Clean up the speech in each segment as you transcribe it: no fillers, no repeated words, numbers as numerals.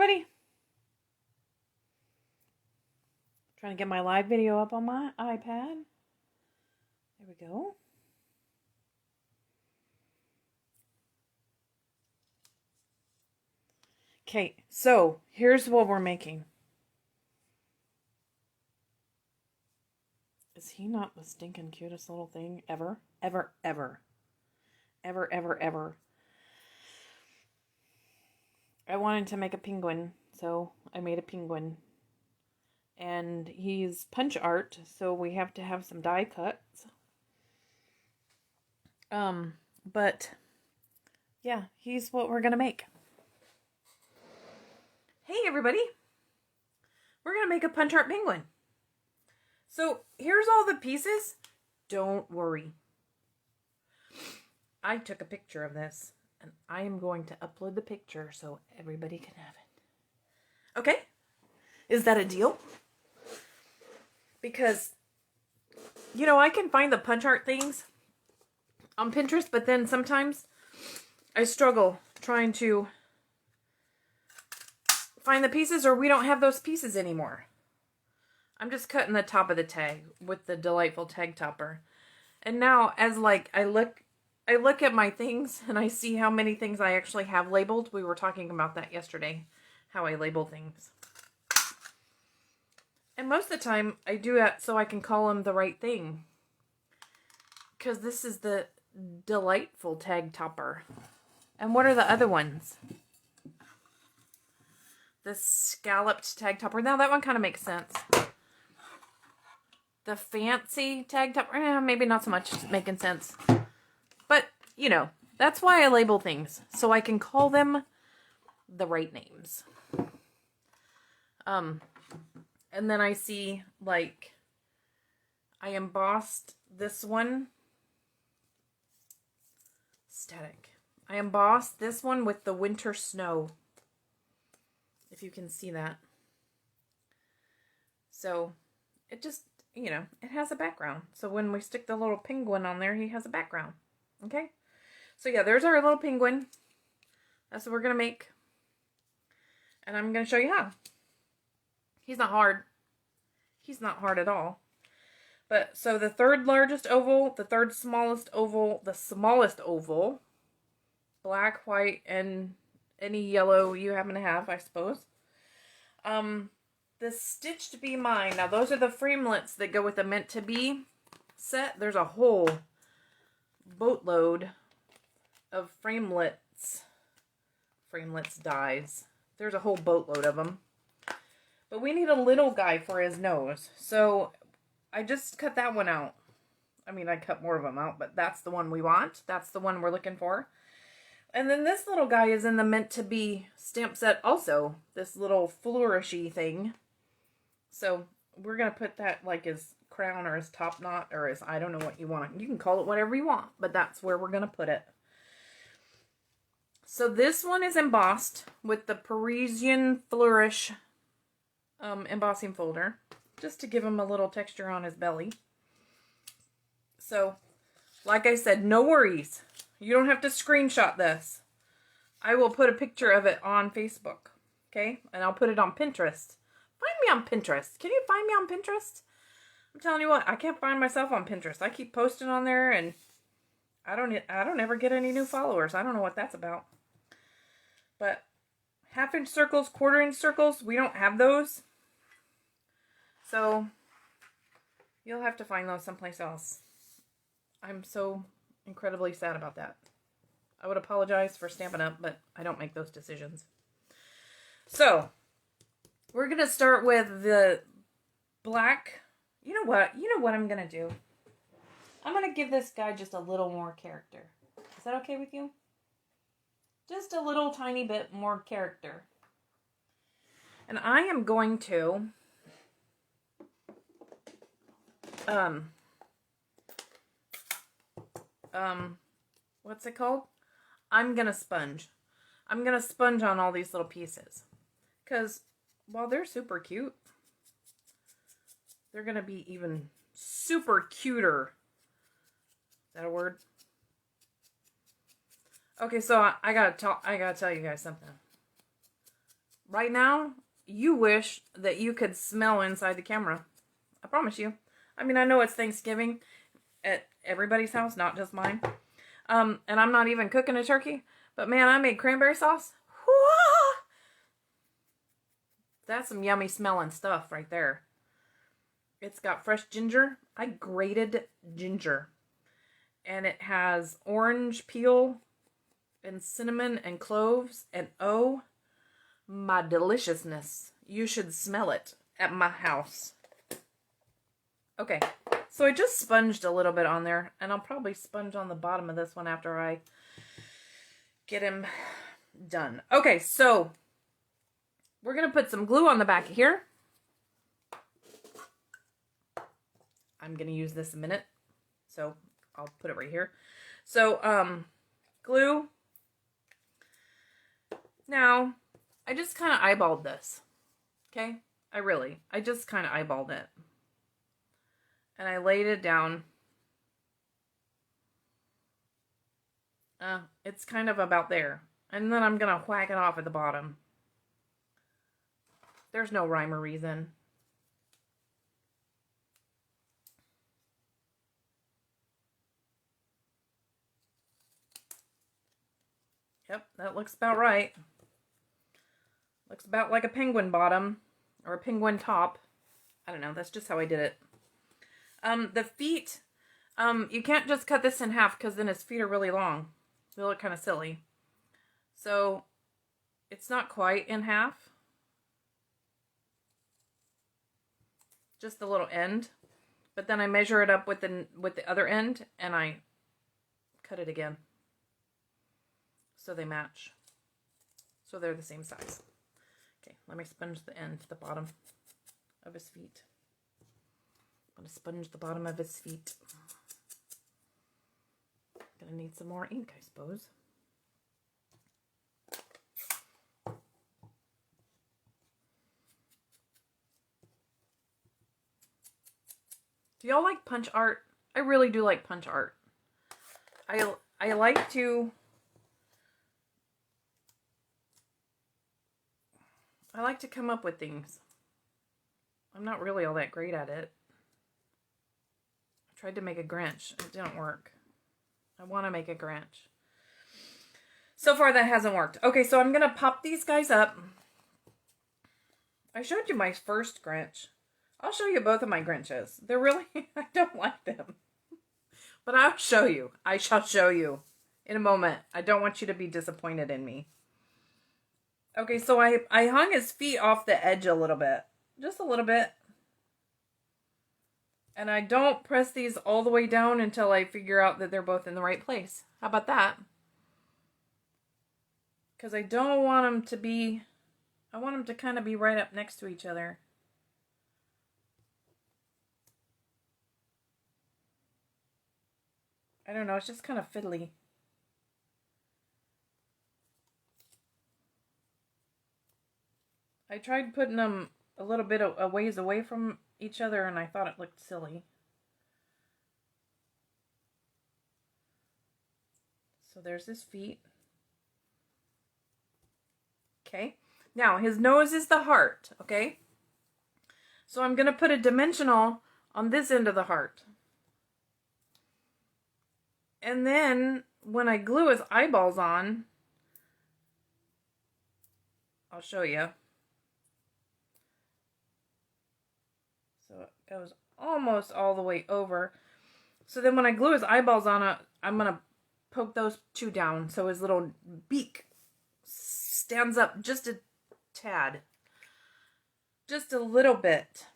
everybody. Trying to get my live video up on my iPad. There we go. Okay, so here's what we're making. Is he not the stinking cutest little thing ever? Ever, ever. Ever, ever, ever. I wanted to make a penguin, so I made a penguin. And he's punch art, so we have to have some die cuts. But yeah, he's what we're gonna make. Hey everybody! We're gonna make a punch art penguin. So here's all the pieces. Don't worry. I took a picture of this, and I am going to upload the picture so everybody can have it. Okay? Is that a deal? Because, you know, I can find the punch art things on Pinterest, but then sometimes I struggle trying to find the pieces, or we don't have those pieces anymore. I'm just cutting the top of the tag with the delightful tag topper. And now, as like I look at my things and I see how many things I actually have labeled. We were talking about that yesterday, how I label things. And most of the time, I do that so I can call them the right thing. Because this is the delightful tag topper. And what are the other ones? The scalloped tag topper. Now, that one kind of makes sense. The fancy tag topper, maybe not so much making sense. But, you know, that's why I label things. So I can call them the right names. And then I see, like, I embossed this one. Static. I embossed this one with the winter snow. If you can see that. So, it just, you know, it has a background. So when we stick the little penguin on there, he has a background. Okay? So yeah, there's our little penguin. That's what we're going to make. And I'm going to show you how. He's not hard. He's not hard at all. But, so the third largest oval, the third smallest oval, the smallest oval, black, white, and any yellow you happen to have, I suppose. The Stitched Be Mine. Now, those are the framelits that go with the Meant to Be set. There's a whole boatload of framelits dies. There's a whole boatload of them. But we need a little guy for his nose. So I just cut that one out. I mean, I cut more of them out, but that's the one we want. That's the one we're looking for. And then this little guy is in the Meant to Be stamp set also. This little flourishy thing. So we're going to put that like his crown or his top knot or his, I don't know what you want. You can call it whatever you want, but that's where we're going to put it. So this one is embossed with the Parisian Flourish embossing folder, just to give him a little texture on his belly. So, like I said, no worries. You don't have to screenshot this. I will put a picture of it on Facebook, okay? And I'll put it on Pinterest. Find me on Pinterest. Can you find me on Pinterest? I'm telling you what, I can't find myself on Pinterest. I keep posting on there, and I don't ever get any new followers. I don't know what that's about. But half-inch circles, quarter-inch circles, we don't have those. So you'll have to find those someplace else. I'm so incredibly sad about that. I would apologize for Stampin' Up, but I don't make those decisions. So we're going to start with the black. You know what? You know what I'm going to do? I'm going to give this guy just a little more character. Is that okay with you? Just a little tiny bit more character. And I am going to what's it called? I'm going to sponge. I'm going to sponge on all these little pieces. Because while they're super cute, they're going to be even super cuter. Is that a word? Okay, so I gotta tell you guys something. right now, you wish that you could smell inside the camera. I promise you. I mean, I know it's Thanksgiving at everybody's house, not just mine. And I'm not even cooking a turkey. But man, I made cranberry sauce. Whoa! That's some yummy smelling stuff right there. It's got fresh ginger. I grated ginger. And it has orange peel and cinnamon and cloves. And oh, my deliciousness. You should smell it at my house. Okay, so I just sponged a little bit on there. And I'll probably sponge on the bottom of this one after I get him done. Okay, so we're going to put some glue on the back of here. I'm going to use this in a minute. So I'll put it right here. So, glue. Now, I just kind of eyeballed this. Okay? I just kind of eyeballed it. And I laid it down. It's kind of about there. And then I'm going to whack it off at the bottom. There's no rhyme or reason. Yep, that looks about right. Looks about like a penguin bottom or a penguin top. I don't know, that's just how I did it. The feet, you can't just cut this in half because then his feet are really long. They look kind of silly. So it's not quite in half. Just the little end. But then I measure it up with the other end and I cut it again. So they match. So they're the same size. Okay, let me sponge the end, the bottom of his feet. I'm going to sponge the bottom of his feet. Gonna need some more ink, I suppose. Do y'all like punch art? I really do like punch art. I like to come up with things. I'm not really all that great at it. I tried to make a Grinch. It didn't work. I want to make a Grinch. So far that hasn't worked. Okay, so I'm going to pop these guys up. I showed you my first Grinch. I'll show you both of my Grinches. They're really, I don't like them. But I'll show you. I shall show you in a moment. I don't want you to be disappointed in me. Okay, so I hung his feet off the edge a little bit. Just a little bit. And I don't press these all the way down until I figure out that they're both in the right place. How about that? Because I don't want them to be, I want them to kind of be right up next to each other. I don't know, it's just kind of fiddly. I tried putting them a little bit a ways away from each other and I thought it looked silly. So there's his feet. Okay. Now his nose is the heart, okay? So I'm going to put a dimensional on this end of the heart. And then when I glue his eyeballs on, I'll show you. So it goes almost all the way over. So then when I glue his eyeballs on, I'm going to poke those two down so his little beak stands up just a tad. Just a little bit.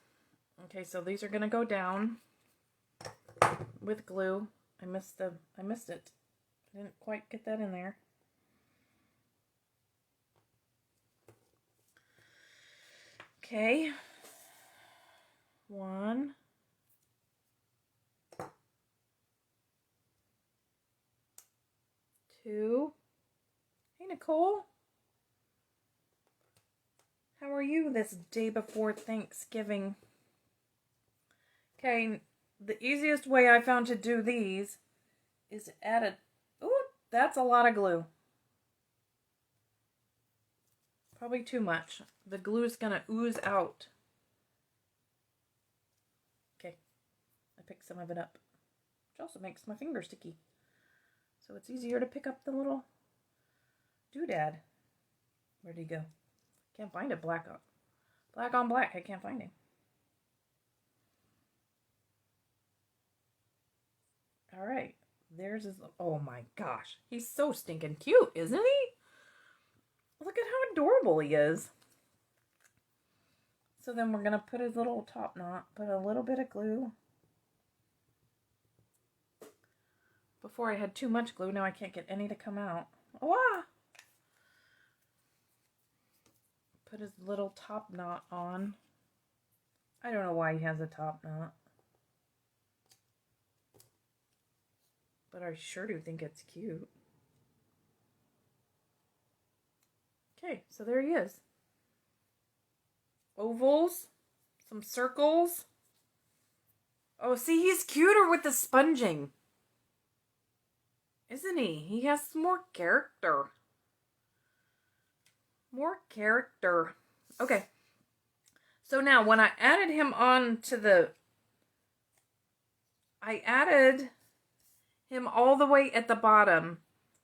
Okay, so these are going to go down with glue. I missed it. I didn't quite get that in there. Okay. 1. 2. Hey, Nicole. How are you this day before Thanksgiving? Okay, the easiest way I found to do these is to add a... Ooh, that's a lot of glue. Probably too much. The glue is going to ooze out. Okay. I picked some of it up. Which also makes my finger sticky. So it's easier to pick up the little doodad. Where'd he go? Can't find it. Black on black. I can't find him. All right. There's his... Oh my gosh. He's so stinking cute, isn't he? Look at how adorable he is. So then we're going to put his little top knot. Put a little bit of glue. Before I had too much glue. Now I can't get any to come out. Oh, ah! Put his little top knot on. I don't know why he has a top knot. But I sure do think it's cute. Okay, so there he is. Ovals, some circles. Oh, see, he's cuter with the sponging. Isn't he? He has more character. More character. Okay. So now when I added him on to the... I added him all the way at the bottom.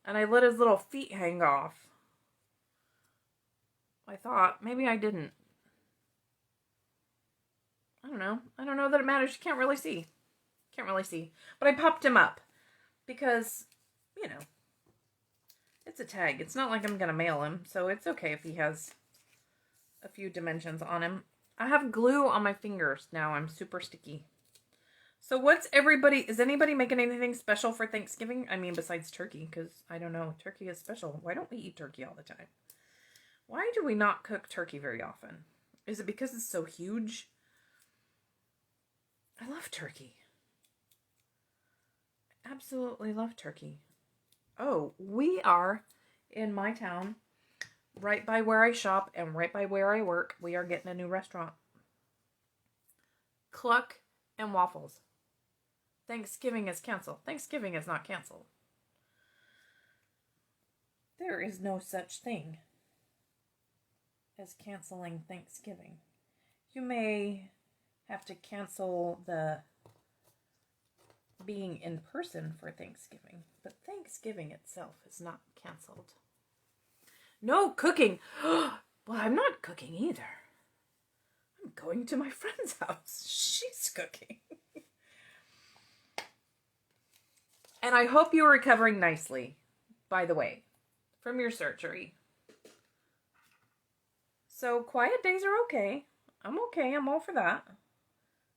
And I let his little feet hang off. I thought. Maybe I didn't. I don't know. I don't know that it matters. You can't really see. Can't really see. But I popped him up. Because, you know, it's a tag. It's not like I'm going to mail him. So it's okay if he has a few dimensions on him. I have glue on my fingers now. I'm super sticky. So what's everybody... Is anybody making anything special for Thanksgiving? I mean, besides turkey. Because, I don't know. Turkey is special. Why don't we eat turkey all the time? Why do we not cook turkey very often? Is it because it's so huge? I love turkey. Absolutely love turkey. Oh, we are in my town, right by where I shop and right by where I work. We are getting a new restaurant. Cluck and Waffles. Thanksgiving is canceled. Thanksgiving is not canceled. There is no such thing as canceling Thanksgiving. You may have to cancel the being in person for Thanksgiving, but Thanksgiving itself is not canceled. No cooking. Well, I'm not cooking either. I'm going to my friend's house. She's cooking. And I hope you're recovering nicely, by the way, from your surgery. So quiet days are okay. I'm okay. I'm all for that.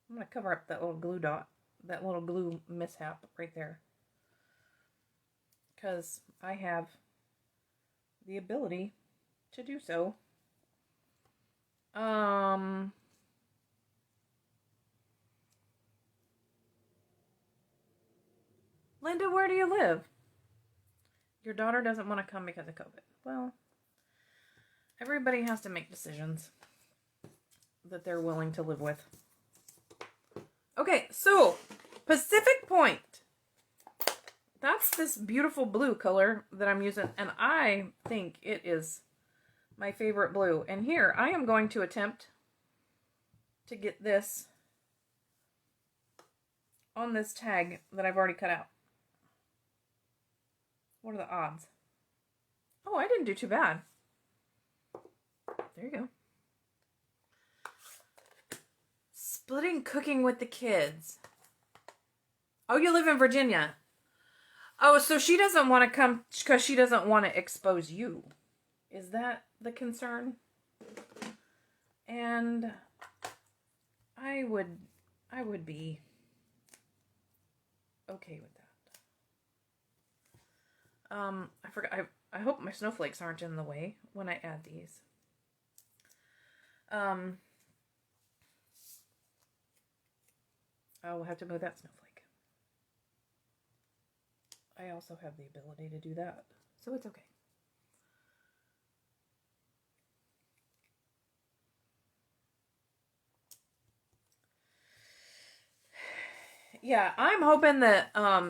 I'm going to cover up that little glue dot, that little glue mishap right there. Because I have the ability to do so. Linda, where do you live? Your daughter doesn't want to come because of COVID. Well, everybody has to make decisions that they're willing to live with. Okay, so Pacific Point. That's this beautiful blue color that I'm using, and I think it is my favorite blue. And here, I am going to attempt to get this on this tag that I've already cut out. What are the odds? Oh, I didn't do too bad. There you go. Splitting cooking with the kids. Oh, you live in Virginia. Oh, so she doesn't want to come because she doesn't want to expose you. Is that the concern? And I would be okay with that. I forgot. I hope my snowflakes aren't in the way when I add these. I will have to move that snowflake. I also have the ability to do that, so it's okay. Yeah, I'm hoping that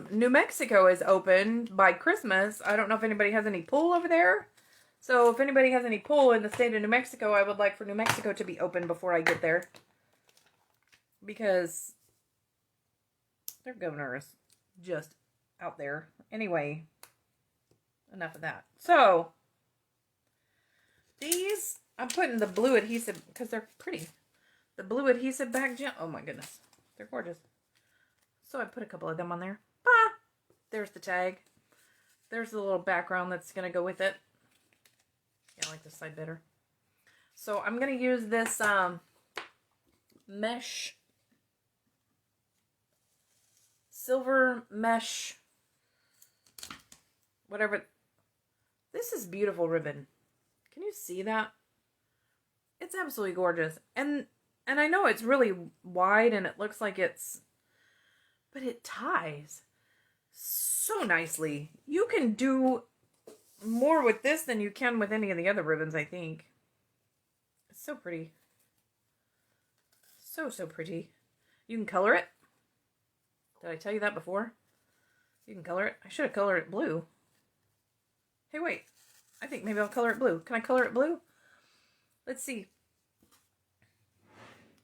New Mexico is open by Christmas. I don't know if anybody has any pool over there, So if anybody has any pull in the state of New Mexico, I would like for New Mexico to be open before I get there. Because their governor is just out there. Anyway, enough of that. So, these, I'm putting the blue adhesive, because they're pretty. The blue adhesive back gel. Oh my goodness. They're gorgeous. So I put a couple of them on there. Ah! There's the tag. There's the little background that's going to go with it. Yeah, I like this side better. So I'm going to use this mesh, silver mesh, whatever. This is beautiful ribbon. Can you see that? It's absolutely gorgeous. And I know it's really wide and it looks like it's, but it ties so nicely. You can do more with this than you can with any of the other ribbons, I think. It's so pretty. So, so pretty. You can color it. Did I tell you that before? You can color it. I should have colored it blue. Hey, wait. I think maybe I'll color it blue. Can I color it blue? Let's see.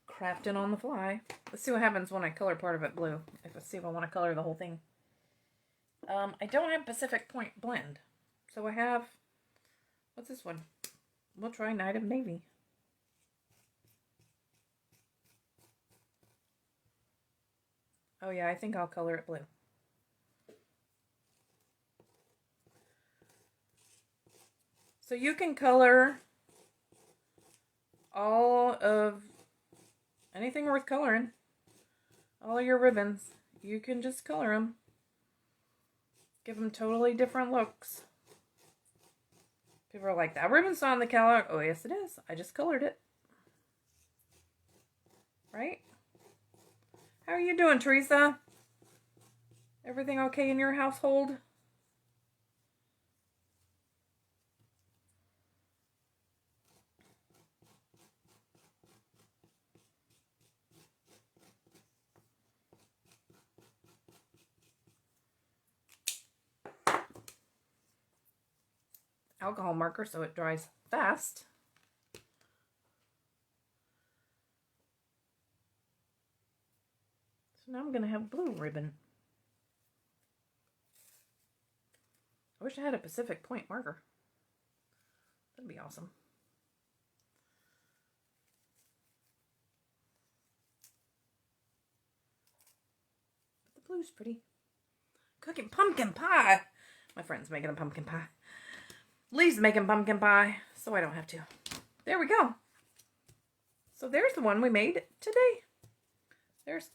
Crafting on the fly. Let's see what happens when I color part of it blue. Let's see if I want to color the whole thing. I don't have Pacific Point Blend. So I have, what's this one? We'll try Night of Navy. Oh yeah, I think I'll color it blue. So you can color all of anything worth coloring. All of your ribbons. You can just color them. Give them totally different looks. People are like, that ribbon's not on the catalog. Oh, yes it is. I just colored it. Right? How are you doing, Teresa? Everything okay in your household? Alcohol marker so it dries fast. So now I'm going to have blue ribbon. I wish I had a Pacific Point marker. That'd be awesome. But the blue's pretty. Cooking pumpkin pie. My friend's making a pumpkin pie. Lee's making pumpkin pie, so I don't have to. There we go. So there's the one we made today. There's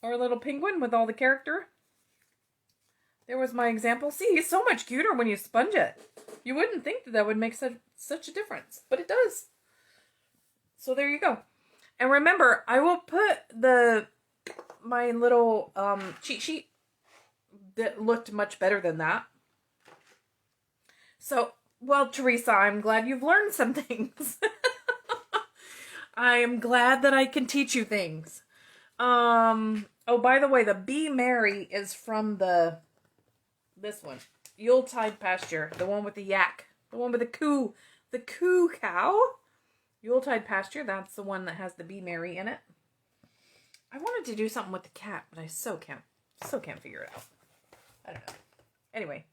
our little penguin with all the character. There was my example. See, it's so much cuter when you sponge it. You wouldn't think that would make such a difference, but it does. So there you go. And remember, I will put my little cheat sheet that looked much better than that. So, well, Teresa, I'm glad you've learned some things. I am glad that I can teach you things. Oh, by the way, the Be Merry is from this one. Yuletide Pasture. The one with the yak. The one with the coo cow. Yuletide Pasture, that's the one that has the Be Merry in it. I wanted to do something with the cat, but I so can't figure it out. I don't know. Anyway,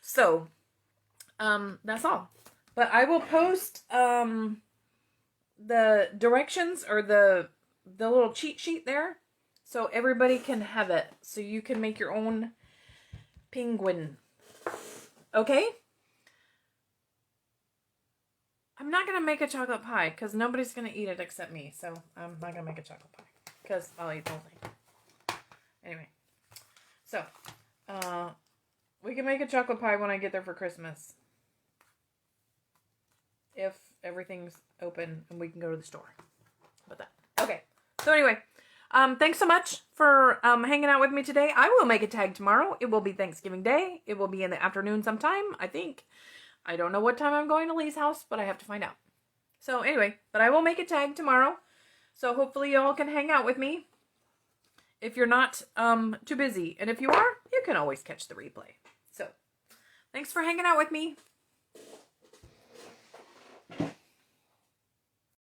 so that's all. But I will post the directions or the little cheat sheet there so everybody can have it. So you can make your own penguin. Okay? I'm not going to make a chocolate pie because nobody's going to eat it except me. So I'm not going to make a chocolate pie because I'll eat the whole thing. Anyway. So, we can make a chocolate pie when I get there for Christmas. If everything's open and we can go to the store. How about that? Okay. So anyway, thanks so much for hanging out with me today. I will make a tag tomorrow. It will be Thanksgiving Day. It will be in the afternoon sometime, I think. I don't know what time I'm going to Lee's house, but I have to find out. So anyway, but I will make a tag tomorrow. So hopefully y'all can hang out with me if you're not too busy. And if you are, you can always catch the replay. So thanks for hanging out with me.